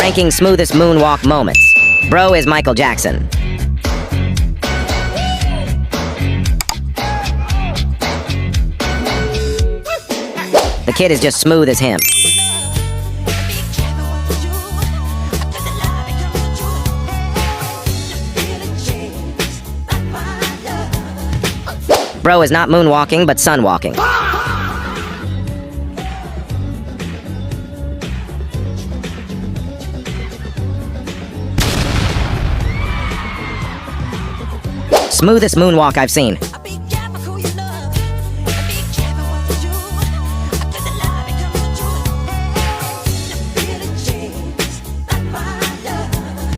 Ranking smoothest moonwalk moments. Bro is Michael Jackson. The kid is just smooth as him. Bro is not moonwalking, but sunwalking. Smoothest moonwalk I've seen.